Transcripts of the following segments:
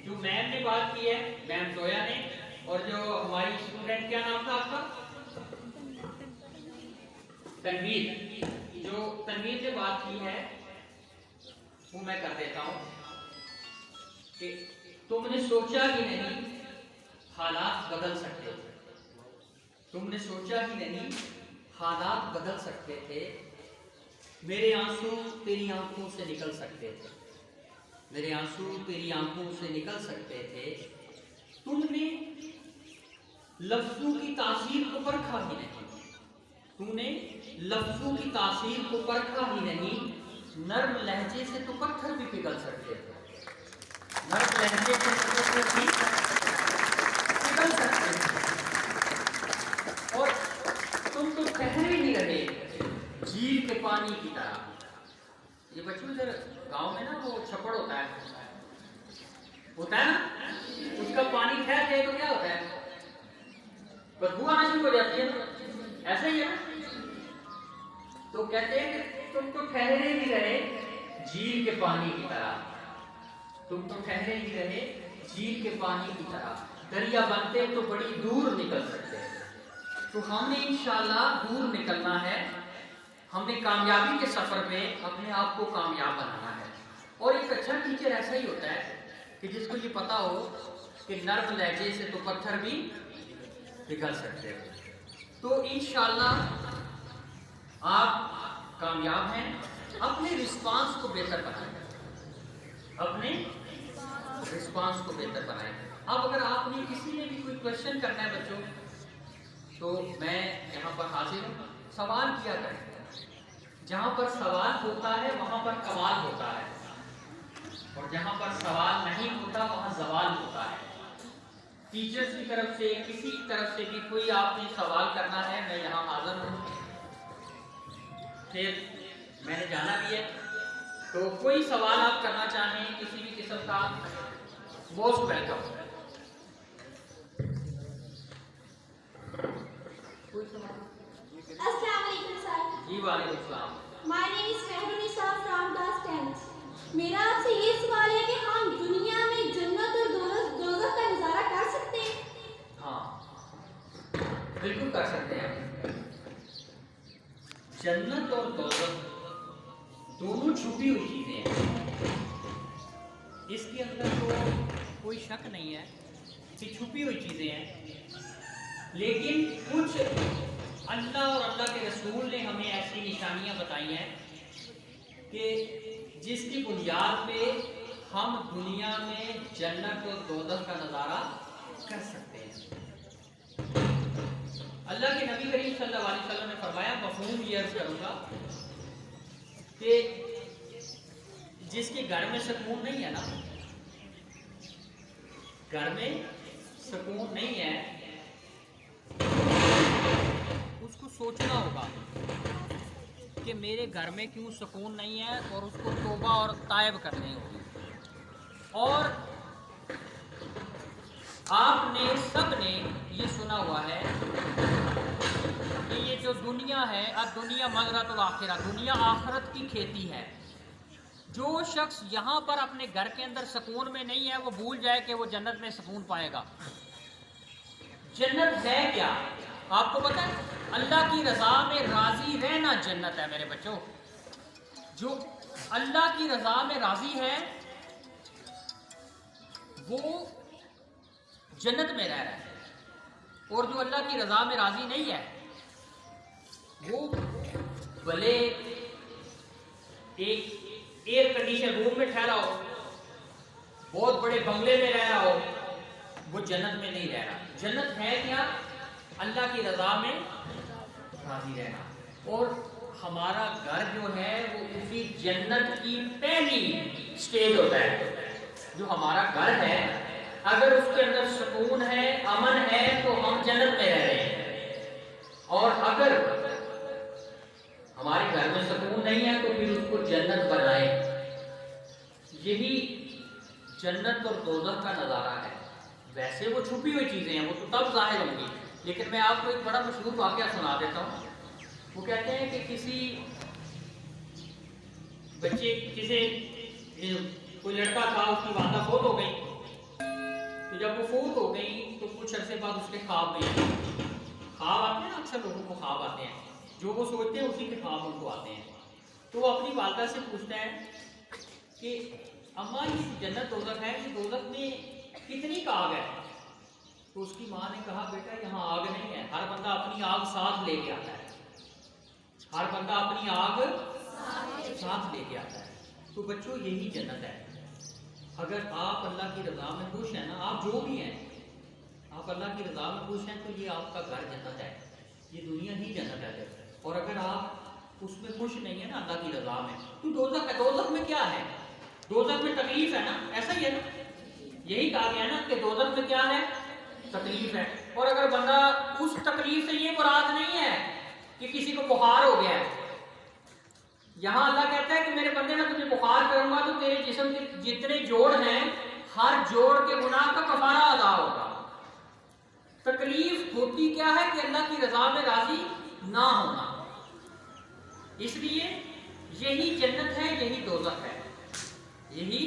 جو میم نے بات کی ہے، میم زویا نے، اور جو ہماری اسٹوڈنٹ، کیا نام تھا آپ کا؟ تنویر. جو تنویر نے بات کی ہے وہ میں کر دیتا ہوں کہ تم نے سوچا ہی نہیں حالات بدل سکتے تھے. تم نے سوچا ہی نہیں حالات بدل سکتے تھے. میرے آنسو تیری آنکھوں سے نکل سکتے تھے. میرے آنسو تیری آنکھوں سے نکل سکتے تھے. تم نے لفظوں کی تاثیر کو پرکھا ہی نہیں. تم نے لفظوں کی تاثیر کو پرکھا ہی نہیں. نرم لہجے سے تو پتھر بھی پگھل سکتے تھے. نرم لہجے سے پتھر بھی پگھل سکتے تھے. اور تم تو ٹھہرے ہی رہے جھیل کے پانی کی طرح. یہ بچوں ادھر گاؤں میں نا وہ چھپڑ ہوتا ہے نا، اس کا پانی ٹھہر جائے تو کیا ہوتا ہے؟ بدبو آنا شروع ہو جاتی ہے نا. ایسا ہی ہے نا. تو کہتے ہیں کہ تم تو ٹھہرے ہی رہے جھیل کے پانی کی طرح. تم تو ٹھہرے ہی رہے جھیل کے پانی کی طرح. دریا بنتے تو بڑی دور نکل سکتے. تو ہم نے انشاءاللہ دور نکلنا ہے. ہم نے کامیابی کے سفر میں اپنے آپ کو کامیاب بنانا ہے. اور ایک اچھا ٹیچر ایسا ہی ہوتا ہے کہ جس کو یہ پتا ہو کہ نرم لہجے سے تو پتھر بھی پگھل سکتے ہو. تو انشاءاللہ آپ کامیاب ہیں. اپنے رسپانس کو بہتر بنائیں. اپنے رسپانس کو بہتر بنائیں. اب اگر آپ نے کسی نے بھی کوئی کوشچن کرنا ہے بچوں تو میں یہاں پر حاضر ہوں. سوال کیا کریں. جہاں پر سوال ہوتا ہے وہاں پر کمال ہوتا ہے، اور جہاں پر سوال نہیں ہوتا وہاں زوال ہوتا ہے. ٹیچرز کی طرف سے کسی کی طرف سے بھی کوئی آپ نے سوال کرنا ہے، میں یہاں حاضر ہوں. پھر میں نے جانا بھی ہے، تو کوئی سوال آپ کرنا چاہیں کسی بھی قسم کا، موسٹ ویلکم. کوئی سوال؟ السلام علیکم سر. جی وعلیکم السلام. My name is Mehrunisa from class 10th. میرا آپ سے یہ سوال ہے کہ ہم دنیا میں جنت اور دوزخ کا نظارہ کر سکتے ہیں؟ ہاں بالکل کر سکتے ہیں. جنت اور دوزخ دونوں چھپی ہوئی چیزیں ہیں. اس کے اندر تو کوئی شک نہیں ہے کہ چھپی ہوئی چیزیں ہیں. لیکن کچھ اللہ اور اللہ کے رسول نے ہمیں ایسی نشانیاں بتائی ہیں کہ جس کی بنیاد پہ ہم دنیا میں جنت اور دوزخ کا نظارہ کر سکتے ہیں. اللہ کے نبی کریم صلی اللہ علیہ وسلم نے فرمایا، مفہوم یہ عرض کروں گا کہ جس کے گھر میں سکون نہیں ہے نا، گھر میں سکون نہیں ہے، اس کو سوچنا ہوگا کہ میرے گھر میں کیوں سکون نہیں ہے، اور اس کو توبہ اور تائب کرنی ہوگی. اور آپ نے سب نے یہ سنا ہوا ہے کہ یہ جو دنیا ہے، دنیا مزرعۃ الآخرہ، دنیا آخرت کی کھیتی ہے. جو شخص یہاں پر اپنے گھر کے اندر سکون میں نہیں ہے وہ بھول جائے کہ وہ جنت میں سکون پائے گا. جنت ہے کیا آپ کو پتہ ہے؟ اللہ کی رضا میں راضی رہنا جنت ہے میرے بچوں. جو اللہ کی رضا میں راضی ہے وہ جنت میں رہ رہا ہے، اور جو اللہ کی رضا میں راضی نہیں ہے وہ بھلے ایک ایئر کنڈیشن روم میں ٹھہرا ہو، بہت بڑے بنگلے میں رہ رہا ہو، وہ جنت میں نہیں رہ رہا. جنت ہے کیا؟ اللہ کی رضا میں راضی رہنا. اور ہمارا گھر جو ہے وہ اسی جنت کی پہلی سٹیج ہوتا ہے. جو ہمارا گھر ہے اگر اس کے اندر سکون ہے، امن ہے، تو ہم جنت میں رہ رہے ہیں. اور اگر ہمارے گھر میں سکون نہیں ہے تو پھر اس کو جنت بنائیں. یہی جنت اور دوزخ کا نظارہ ہے. ویسے وہ چھپی ہوئی چیزیں ہیں، وہ تو تب ظاہر ہوں گی. لیکن میں آپ کو ایک بڑا مشہور واقعہ سنا دیتا ہوں. وہ کہتے ہیں کہ کسی بچے کوئی لڑکا تھا، اس کی والدہ فوت ہو گئی. تو جب وہ فوت ہو گئی تو کچھ عرصے بعد اس کے خواب نہیں آئے. خواب آتے ہیں نا، اکثر لوگوں کو خواب آتے ہیں، جو وہ سوچتے ہیں اسی کے خواب ان کو آتے ہیں. تو وہ اپنی والدہ سے پوچھتا ہے کہ اماں یہ جنت دوزخ ہے، یہ دوزخ میں کتنی آگ ہے؟ تو اس کی ماں نے کہا بیٹا یہاں آگ نہیں ہے، ہر بندہ اپنی آگ ساتھ لے کے آتا ہے، ہر بندہ اپنی آگ ساتھ لے کے آتا ہے. تو بچوں یہی جنت ہے. اگر آپ اللہ کی رضا میں خوش ہیں نا، آپ جو بھی ہیں، آپ اللہ کی رضا میں خوش ہیں تو یہ آپ کا گھر جنت ہے، یہ دنیا ہی جنت ہے. اور اگر آپ اس میں خوش نہیں ہیں نا اللہ کی رضا میں تو دوزخ ہے. دوزخ میں کیا ہے؟ دوزخ میں تکلیف ہے نا، ایسا ہی ہے نا، یہی کہا گیا نا کہ دوزخ میں کیا ہے؟ تکلیف ہے. اور اگر بندہ اس تکلیف سے یہ مراد نہیں ہے کہ کسی کو بخار ہو گیا ہے، یہاں اللہ کہتا ہے کہ میرے بندے میں تجھے بخار کروں گا تو تیرے جسم کے جتنے جوڑ ہیں ہر جوڑ کے گناہ کا کفارہ ادا ہوگا. تکلیف ہوتی کیا ہے کہ اللہ کی رضا میں راضی نہ ہونا. اس لیے یہی جنت ہے، یہی دوزخ ہے، یہی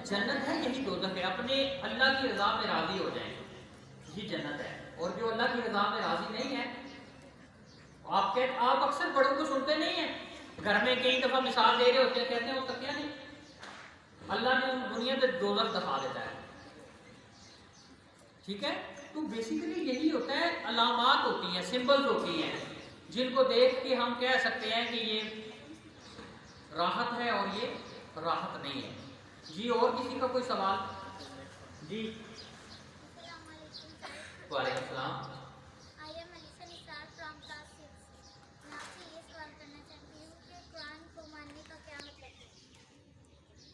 جنت ہے، یہی دوزخ ہے. اپنے اللہ کی رضا میں راضی ہو جائیں، یہ جنت ہے. اور جو اللہ کی رضا میں راضی نہیں ہے، آپ اکثر بڑوں کو سنتے نہیں ہیں، گھر میں کئی دفعہ مثال دے رہے ہوتے ہیں، کہتے ہیں وہ تکیا نہیں، اللہ نے دنیا میں دوزخ دکھا دیتا ہے. ٹھیک ہے، تو بیسیکلی یہی ہوتا ہے، علامات ہوتی ہیں، سمبلز ہوتی ہیں جن کو دیکھ کے ہم کہہ سکتے ہیں کہ یہ راحت ہے اور یہ راحت نہیں ہے. جی اور کسی کا کوئی سوال؟ جی وعلیکم السلام.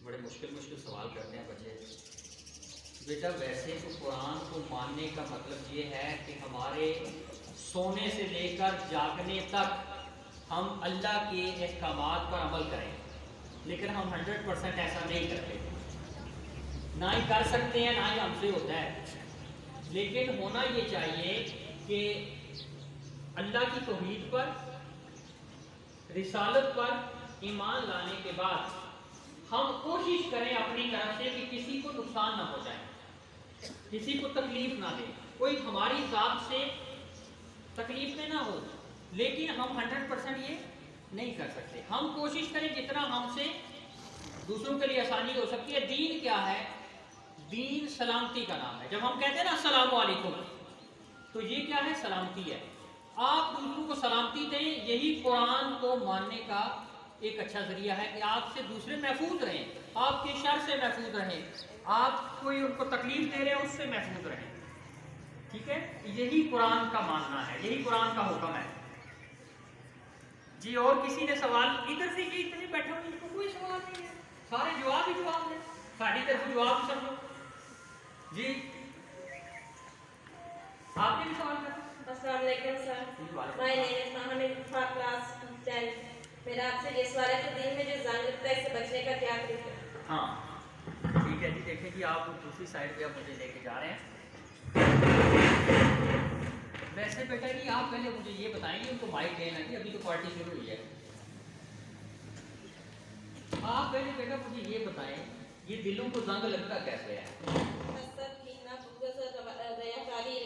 بڑے مشکل سوال کرتے ہیں بچے. بیٹا ویسے تو قرآن کو ماننے کا مطلب یہ ہے کہ ہمارے سونے سے لے کر جاگنے تک ہم اللہ کے احکامات پر عمل کریں، لیکن ہم 100% ایسا نہیں کرتے، نہ ہی کر سکتے ہیں، نہ ہی ہم سے ہوتا ہے. لیکن ہونا یہ چاہیے کہ اللہ کی توحید پر، رسالت پر ایمان لانے کے بعد ہم کوشش کریں اپنی طرف سے کہ کسی کو نقصان نہ پہنچائیں، کسی کو تکلیف نہ دیں، کوئی ہماری ذات سے تکلیف میں نہ ہو. لیکن ہم 100% یہ نہیں کر سکتے. ہم کوشش کریں جتنا ہم سے دوسروں کے لیے آسانی ہو سکتی ہے. دین کیا ہے؟ دین سلامتی کا نام ہے. جب ہم کہتے ہیں نا السلام علیکم، تو یہ کیا ہے؟ سلامتی ہے. آپ دوسروں کو سلامتی دیں، یہی قرآن کو ماننے کا ایک اچھا ذریعہ ہے کہ آپ سے دوسرے محفوظ رہیں، آپ کے شر سے محفوظ رہیں، آپ کوئی ان کو تکلیف دے رہے ہیں اس سے محفوظ رہیں. ٹھیک ہے، یہی قرآن کا ماننا ہے، یہی قرآن کا حکم ہے. جی اور کسی نے سوال؟ ادھر سے یہ اتنے بیٹھے ہوئے ان کو کوئی سوال نہیں ہے، سارے جواب ہی جواب ہیں، ساری طرف جواب ہی سمجھو. جی آپ نے بھی سوال کرنا؟ السلام علیکم سر. مائی نیم از محمد فار کلاس 10. میرا آپ سے یہ سوال ہے کہ دین میں جو زنگ لگتا ہے اس سے بچنے کا کیا طریقہ ہے؟ ہاں ٹھیک ہے جی. دیکھیں جی آپ دوسری سائڈ پہ آپ مجھے لے کے جا رہے ہیں. ویسے بیٹا جی آپ پہلے مجھے یہ بتائیں گے، ان کو مائک دینا جی، ابھی تو پارٹی شروع ہوئی ہے. آپ پہلے بیٹا مجھے یہ بتائیں یہ دلوں کو زنگ لگتا کیسے ہے؟ حسد، کینہ، بغض، ریاکاری،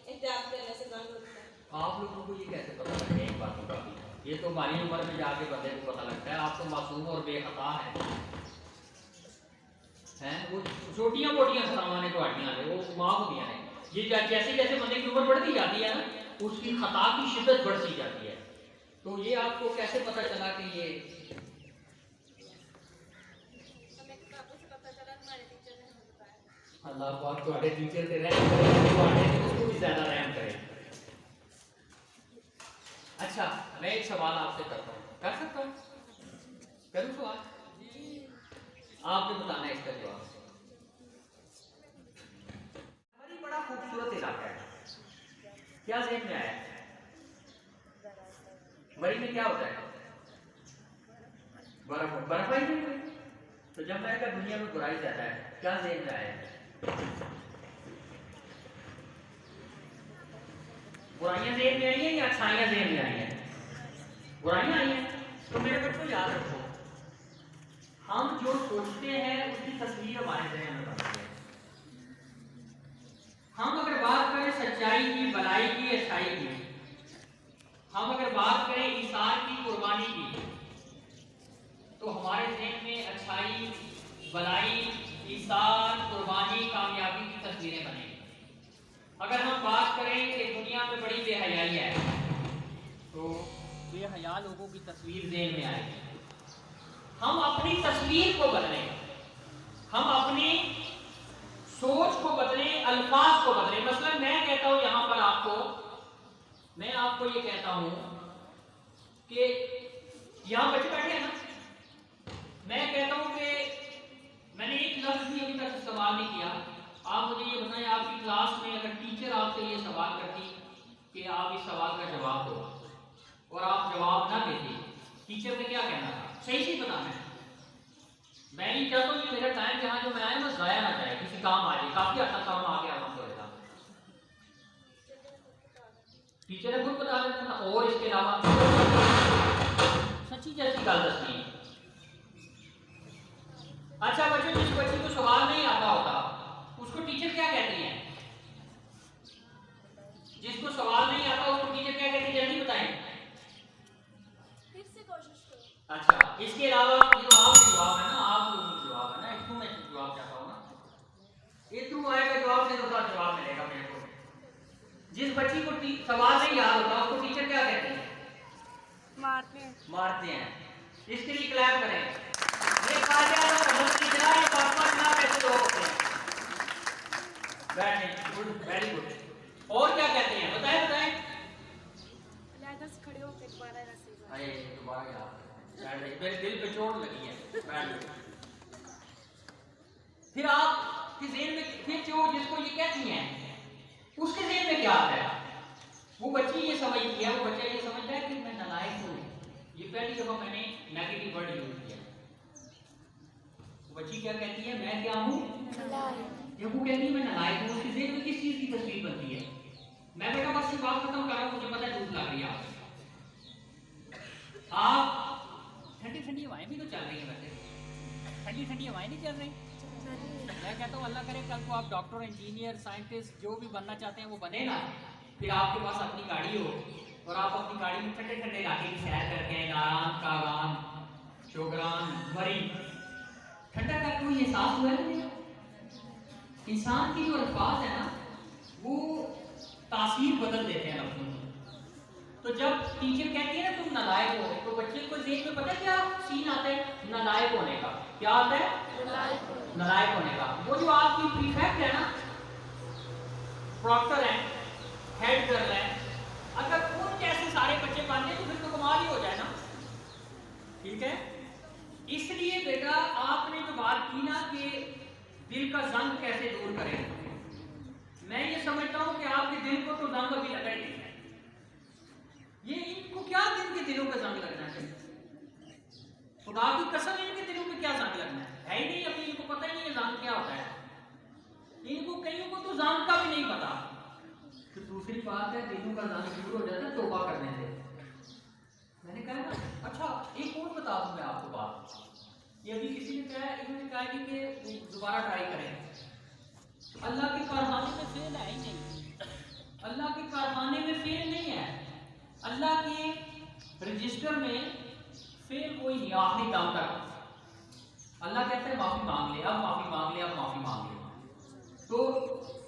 احتیاط کرنے سے زنگ لگتا ہے. آپ لوگوں کو یہ کیسے پتہ لگتا ہے ان باتوں کا؟ یہ تو ہماری عمر میں جا کے بندے کو پتہ لگتا ہے. آپ تو معصوم اور بے خطا ہیں. وہ چھوٹیاں موٹیاں سامان کو ہٹیاں ہیں، وہ معاف ہوتی ہیں. یہ جیسے جیسے بندے کی عمر بڑھتی جاتی ہے نا، اس کی خطا کی شدت بڑھتی جاتی ہے. تو یہ آپ کو کیسے پتہ چلا کہ یہ؟ اللہ پاک تھوڑے ٹیچر سے رحم کرے، اس کو بھی زیادہ رحم کرے. اچھا میں ایک سوال آپ سے کرتا ہوں، کر سکتا ہوں؟ کروں سوال؟ آپ نے بتانا ہے اس کا جواب. ہماری بڑا خوبصورت علاقہ ہے، کیا ذہن میں آیا؟ مری میں کیا ہوتا ہے؟ برف ہی نہیں. تو جب میں کہا دنیا میں برائی زیادہ ہے، کیا ذہن میں آیا؟ برائیاں ذہن میں آئی ہیں یا اچھائیاں ذہن میں آئی ہیں؟ برائیاں آئی ہیں. تو میرے بچوں یاد رکھو، ہم جو سوچتے ہیں اس کی تصویر ہمارے ذہن میں بنتی ہے. ہم اگر بات کریں سچائی کی، بلائی کی، اچھائی کی، ہم اگر بات کریں ایثار کی، قربانی کی، تو ہمارے ذہن میں اچھائی، بلائی، ایثار، قربانی، کامیابی کی تصویریں بنیں گی۔ اگر ہم بات کریں کہ دنیا میں بڑی بے حیائی ہے تو بے حیا لوگوں کی تصویر ذہن میں آئے گی۔ ہم اپنی تصویر کو بدلیں، ہم اپنی سوچ کو بدلیں، الفاظ کو بدلیں۔ مثلا میں کہتا ہوں یہاں پر میں آپ کو یہ کہتا ہوں کہ یہاں بچے بیٹھے ہیں نا، میں کہتا ہوں کہ میں نے ایک لفظ بھی ابھی تک استعمال نہیں کیا، آپ مجھے یہ بتائیں آپ کی کلاس میں اگر ٹیچر آپ سے یہ سوال کرتی کہ آپ اس سوال کا جواب دو اور آپ جواب نہ دیتے، ٹیچر نے کیا کہنا تھا؟ صحیح سے بتانا ہے۔ میں نہیں چاہتا ہوں کہ میرا ٹائم جہاں جو میں آیا میں ضائع نہ جائے، کسی کام آ جائے، کافی اچھا کام آ گیا ہم کو ایسا، ٹیچر نے خود بتا دیتا تھا اور اس کے علاوہ سچی جیسی گل دستی۔ اچھا بچوں، جس بچے کو سوال نہیں آتا ہوتا اس کو ٹیچر کیا کہتی ہیں؟ جس کو سوال نہیں آتا اس کو ٹیچر کیا کہتی ہے؟ جلدی بتائیں۔ پھر سے کوشش کرو۔ اچھا، اس کے علاوہ جو آپ کا جواب ہے نا، آپ لوگوں کا جواب ہے نا، ایک تو میں جواب چاہتا ہوں نا، ایک تو آئے گا جواب سے دوسرا جواب ملے گا میرے کو۔ جس بچی کو سوال نہیں یاد ہوتا اس کو ٹیچر کیا کہتے ہیں؟ مارتے ہیں۔ اس کے لیے کلیپ کریں۔ یہ کہا جائے گا کہ ٹیچرا یہ پاپا جناب ایسے لوگ ہوتے ہیں۔ Good, very good. اور کیا کہتے ہیں؟ بتائیں۔ علیحدہ سے کھڑے ہو کے دوبارہ ایسے دوبارہ یاد میرے دل پہ چوٹ لگی ہے۔ پھر آپ کے ذہن میں پھر جو جس کو یہ کہتی ہیں اس کے ذہن میں کیا آتا ہے؟ وہ بچی یہ سمجھتی ہے، وہ بچہ یہ سمجھتا ہے کہ میں نالائق ہوں۔ یہ پہلی دفعہ میں نے نیگیٹو ورڈ یوز کیا۔ وہ بچی کیا کہتی ہے؟ میں کیا ہوں؟ جب وہ کہتی ہے میں نالائق ہوں، اس کے ذہن میں کس چیز کی تصویر بنتی ہے؟ میں بیٹا بس یہ بات ختم کر رہا ہوں، مجھے پتہ ہے دھوپ لگ رہی ہے آپ ٹھنڈی ہوائیں بھی تو چل رہی ہیں، ویسے ٹھنڈی ہوائیں نہیں چل رہی؟ میں کہتا ہوں اللہ کرے کل کو آپ ڈاکٹر، انجینئر، سائنٹسٹ جو بھی بننا چاہتے ہیں وہ بنے نا، پھر آپ کے پاس اپنی گاڑی ہو اور آپ اپنی گاڑی میں ٹھنڈے علاقے کی سیر کر کے ناران، کاغان، چوگران، بھری ٹھنڈا کا کوئی احساس ہوا ہے نہیں؟ انسان کی جو الفاظ ہے نا وہ تاثیر بدل دیتے ہیں لفظوں کی۔ تو جب ٹیچر کہتی ہے نا تم نالائق ہو، تو بچے کو ذہن میں پتہ کیا سین آتا ہے؟ نالائق ہونے کا۔ کیا آتا ہے؟ نالائق ہونے کا۔ وہ جو آپ کی پریفیکٹ ہے نا، پروکٹر ہے، ہیڈ گرل ہے، اگر ان جیسے سارے بچے بن جائیں تو پھر تو کمال ہی ہو جائے نا۔ ٹھیک ہے، اس لیے بیٹا آپ نے جو بات کی نا کہ دل کا زنگ کیسے دور کریں، میں یہ سمجھتا ہوں کہ آپ کے دل کو تو زنگ ابھی لگا ہی نہیں ہے۔ یہ ان کو کیا دل کے دلوں پہ زنگ لگنا چاہیے؟ خدا کی قسم ان کے دلوں پہ کیا زنگ لگنا ہے ہی نہیں، ابھی ان کو پتہ ہی نہیں ہے زنگ کیا ہوتا ہے۔ ان کو کئیوں کو تو زنگ کا بھی نہیں پتا۔ پھر دوسری بات ہے دلوں کا زنگ دور ہو جاتا ہے توبہ کرنے سے۔ میں نے کہا نا اچھا ایک اور بتا دوں میں آپ کو بات، یہ ابھی کسی نے کہا، انہوں نے کہا کہ دوبارہ ٹرائی کریں۔ اللہ کے کارخانے میں فیل ہے ہی نہیں، اللہ کے کارخانے میں فیل نہیں ہے، اللہ کے رجسٹر میں فیل کوئی نہیں آخری دم تک۔ اللہ کہتے ہیں معافی مانگ لے، اب معافی مانگ لے، اب معافی مانگ لے۔ تو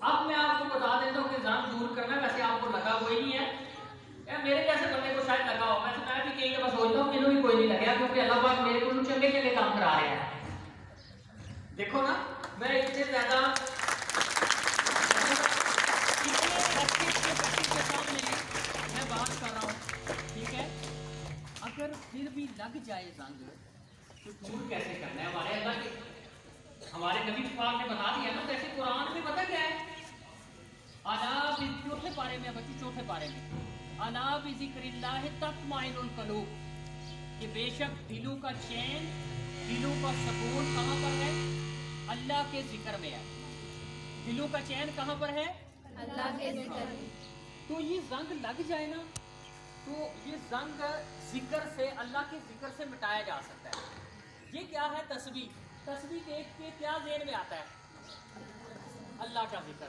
اب میں آپ کو بتا دیتا ہوں کہ زنگ دور کرنا ویسے آپ کو لگا کوئی نہیں ہے، میرے جیسے بندے کو شاید لگا ہو، ویسے میں بھی کئی دفعہ سوچتا ہوں کہ کوئی نہیں لگا کیونکہ اللہ پاک میرے کو چنگے چنگے کام کرا رہے ہیں۔ دیکھو نا میں اتنے زیادہ میں بات کر رہا ہوں، ٹھیک ہے، اگر پھر بھی لگ جائے زنگ تو دور کیسے کرنا ہے؟ ہمارے اللہ کے ہمارے نبی پاک نے بتا دیا نا، جیسے قرآن میں پتہ کیا ہے؟ چوتھے پارے میں بچی، چوتھے پارے میں الا بذکر اللہ تطمئن القلوب، کہ بے شک دلوں کا چین، دلوں کا سکون کہاں پر ہے؟ اللہ کے ذکر میں ہے۔ دلوں کا چین کہاں پر ہے؟ اللہ کے ذکر۔ تو یہ زنگ لگ جائے نا تو یہ زنگ ذکر سے، اللہ کے ذکر سے مٹایا جا سکتا ہے۔ یہ کیا ہے؟ تسبیح۔ تسبیح دیکھ کے کیا ذہن میں آتا ہے؟ اللہ کا ذکر۔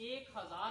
1000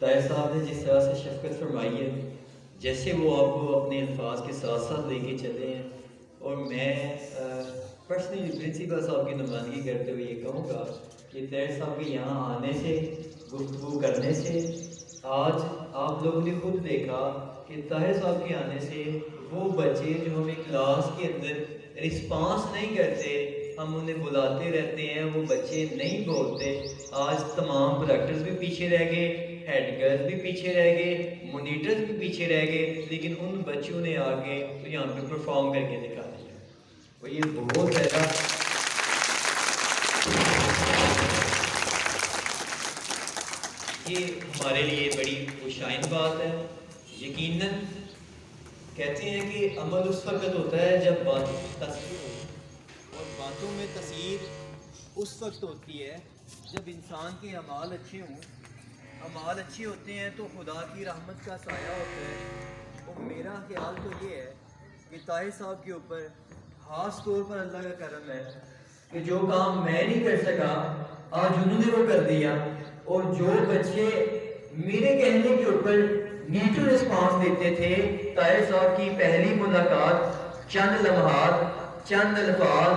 طاہر صاحب نے جس طرح سے شفقت فرمائی ہے، جیسے وہ آپ کو اپنے الفاظ کے ساتھ ساتھ لے کے چلے ہیں، اور میں پرسنلی پرنسپل صاحب کی نمائندگی کرتے ہوئے یہ کہوں گا کہ طاہر صاحب کے یہاں آنے سے، گفتگو کرنے سے، آج آپ لوگوں نے خود دیکھا کہ طاہر صاحب کے آنے سے وہ بچے جو ہمیں کلاس کے اندر رسپانس نہیں کرتے، ہم انہیں بلاتے رہتے ہیں، وہ بچے نہیں بولتے، آج تمام پروڈکٹرز بھی پیچھے رہ گئے، ہیڈ گرلز بھی پیچھے رہ گئے، مونیٹرز بھی پیچھے رہ گئے، لیکن ان بچوں نے آگے تو یہاں پہ پرفارم کر کے دکھا دیا۔ وہ یہ بہت زیادہ یہ ہمارے لیے بڑی خوشائن بات ہے۔ یقیناً کہتے ہیں کہ عمل اس وقت ہوتا ہے جب بات تصویر ہو، اور باتوں میں تاثیر اس وقت ہوتی ہے جب انسان کے اعمال اچھے ہوں۔ اعمال اچھے ہوتے ہیں تو خدا کی رحمت کا سایہ ہوتا ہے، اور میرا خیال تو یہ ہے کہ طاہر صاحب کے اوپر خاص طور پر اللہ کا کرم ہے کہ جو کام میں نہیں کر سکا آج انہوں نے وہ کر دیا، اور جو بچے میرے کہنے کے اوپر نیگیٹو رسپانس دیتے تھے، طاہر صاحب کی پہلی ملاقات، چند لمحات، چند الفاظ،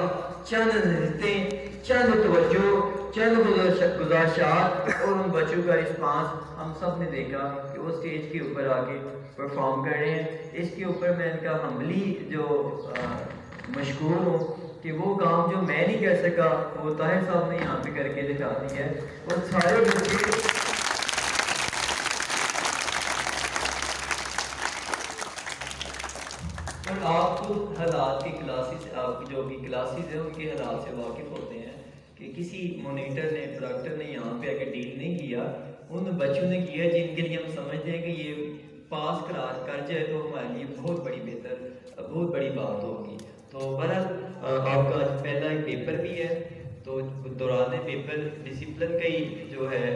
چند رشتے، چند توجہ، چند گزارشات، اور ان بچوں کا رسپانس ہم سب نے دیکھا کہ وہ اسٹیج کے اوپر آ کے پرفارم کر رہے ہیں۔ اس کے اوپر میں ان کا ہمبلی جو مشکور ہوں کہ وہ کام جو میں نہیں کر سکا وہ طاہر صاحب نے یہاں پہ کر کے دکھا دی ہے، اور سارے بچے اور آپ خود حالات کے کلاسز، آپ جو بھی کلاسز ہیں ان کے حالات سے واقف ہوتے ہیں کہ کسی مونیٹر نے، پروڈکٹر نے یہاں پہ اگر ڈیل نہیں کیا، ان بچوں نے کیا جن کے لیے ہم سمجھتے ہیں کہ یہ پاس قرار کر جائے تو ہمارے لیے بہت بڑی بات ہوگی۔ تو بہرحال آپ کا پہلا ایک پیپر بھی ہے، تو دوران پیپر ڈسپلن کا ہی جو ہے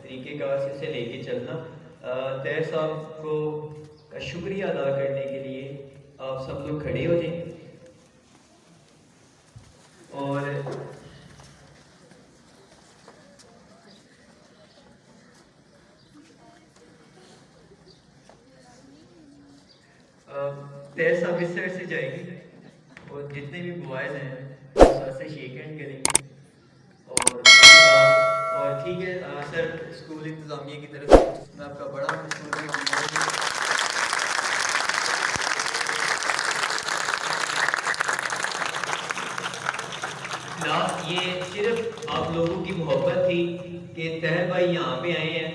طریقہ کار سے لے کے چلنا۔ طاہر صاحب کو کا شکریہ ادا کرنے کے لیے آپ سب لوگ کھڑے ہو جائیں، اور طاہر صاحب اس سائڈ سے جائیں گے، اور جتنے بھی بوائز ہیں سر سے شیک ہینڈ کریں گے، اور ٹھیک ہے سر، اسکول انتظامیہ کی طرف سے میں آپ کا بڑا یہ صرف آپ لوگوں کی محبت تھی کہ طاہر بھائی یہاں پہ آئے ہیں،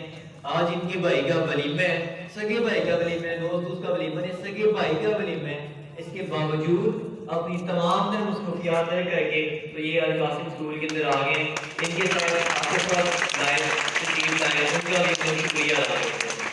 آج ان کے بھائی کا ولیمہ ہے، سگے بھائی کا ولیمہ ہے، دوست کا ولیمہ نہیں، سگے بھائی کا ولیمہ ہے، اس کے باوجود اپنی تمام در مصروفیات طے کر کے تو یہ القاسم اسکول کے اندر آ گئے، ان کے ساتھ آپ کے ساتھ لائے تشریف لائے، ان کا بھی شکریہ ادا کرتے ہیں۔